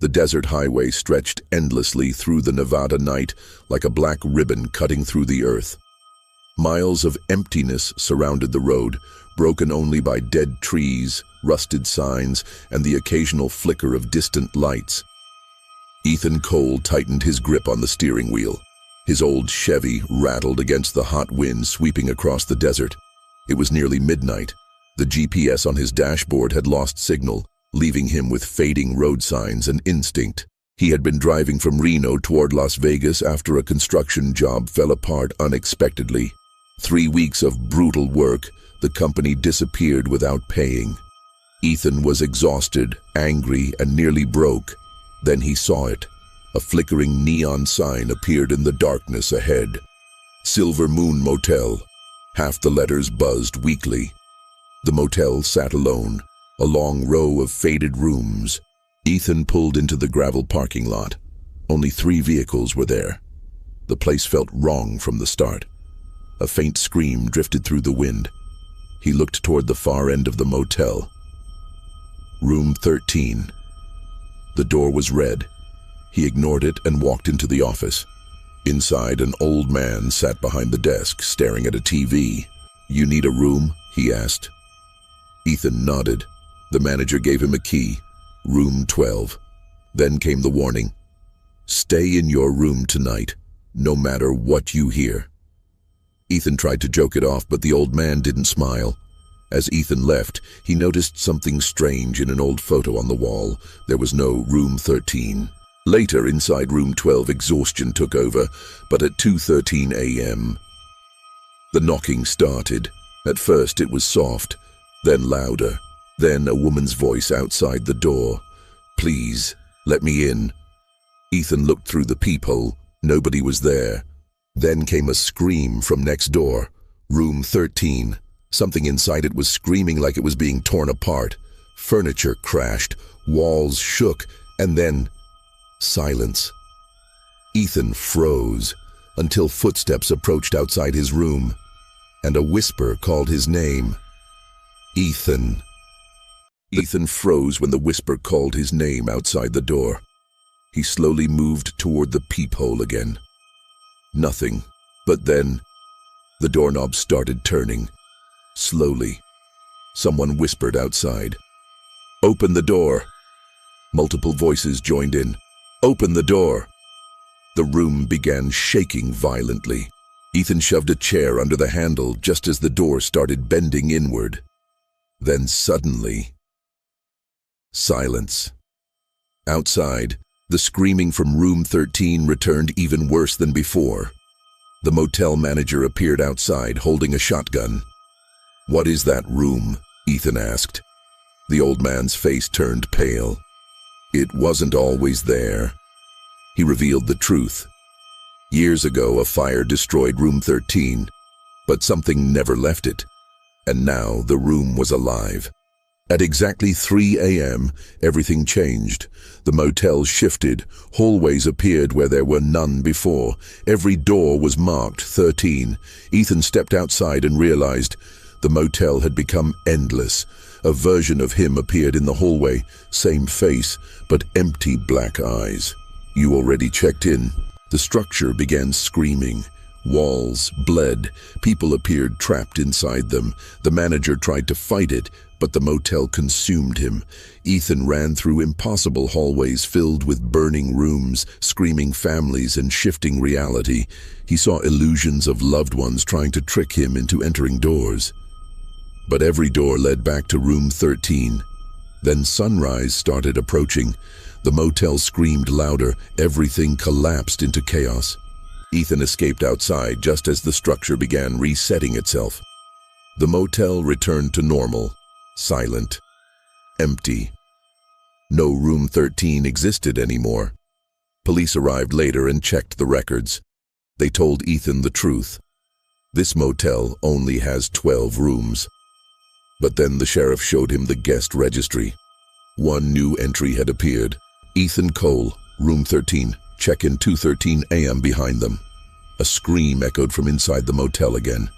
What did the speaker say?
The desert highway stretched endlessly through the Nevada night like a black ribbon cutting through the earth. Miles of emptiness surrounded the road, broken only by dead trees, rusted signs, and the occasional flicker of distant lights. Ethan Cole tightened his grip on the steering wheel. His old Chevy rattled against the hot wind sweeping across the desert. It was nearly midnight. The GPS on his dashboard had lost signal, leaving him with fading road signs and instinct. He had been driving from Reno toward Las Vegas after a construction job fell apart unexpectedly. 3 weeks of brutal work, the company disappeared without paying. Ethan was exhausted, angry, and nearly broke. Then he saw it. A flickering neon sign appeared in the darkness ahead. Silver Moon Motel. Half the letters buzzed weakly. The motel sat alone, a long row of faded rooms. Ethan pulled into the gravel parking lot. Only 3 vehicles were there. The place felt wrong from the start. A faint scream drifted through the wind. He looked toward the far end of the motel. Room 13. The door was red. He ignored it and walked into the office. Inside, an old man sat behind the desk, staring at a TV. "You need a room?" he asked. Ethan nodded. The manager gave him a key. Room 12. Then came the warning. "Stay in your room tonight, no matter what you hear." Ethan tried to joke it off, but the old man didn't smile. As Ethan left, he noticed something strange in an old photo on the wall. There was no Room 13. Later, inside Room 12, exhaustion took over, but at 2:13 a.m. The knocking started. At first it was soft, then louder. Then a woman's voice outside the door. "Please, let me in." Ethan looked through the peephole. Nobody was there. Then came a scream from next door. Room 13. Something inside it was screaming like it was being torn apart. Furniture crashed, walls shook, and then silence. Ethan froze until footsteps approached outside his room, and a whisper called his name. "Ethan." Ethan froze when the whisper called his name outside the door. He slowly moved toward the peephole again. Nothing. But then, the doorknob started turning. Slowly. Someone whispered outside. "Open the door." Multiple voices joined in. "Open the door." The room began shaking violently. Ethan shoved a chair under the handle just as the door started bending inward. Then suddenly, silence. Outside, the screaming from Room 13 returned even worse than before. The motel manager appeared outside, holding a shotgun. "What is that room?" Ethan asked. The old man's face turned pale. It wasn't always there. He revealed the truth. Years ago, a fire destroyed Room 13, but something never left it. And now the room was alive. At exactly 3 a.m., everything changed. The motel shifted. Hallways appeared where there were none before. Every door was marked 13. Ethan stepped outside and realized the motel had become endless. A version of him appeared in the hallway. Same face, but empty black eyes. "You already checked in?" The structure began screaming. Walls bled. People appeared trapped inside them. The manager tried to fight it, but the motel consumed him. Ethan ran through impossible hallways filled with burning rooms, screaming families, and shifting reality. He saw illusions of loved ones trying to trick him into entering doors. But every door led back to Room 13. Then sunrise started approaching. The motel screamed louder. Everything collapsed into chaos. Ethan escaped outside just as the structure began resetting itself. The motel returned to normal, silent, empty. No Room 13 existed anymore. Police arrived later and checked the records. They told Ethan the truth. This motel only has 12 rooms. But then the sheriff showed him the guest registry. One new entry had appeared. Ethan Cole, Room 13, check-in 2:13 a.m. behind them. A scream echoed from inside the motel again.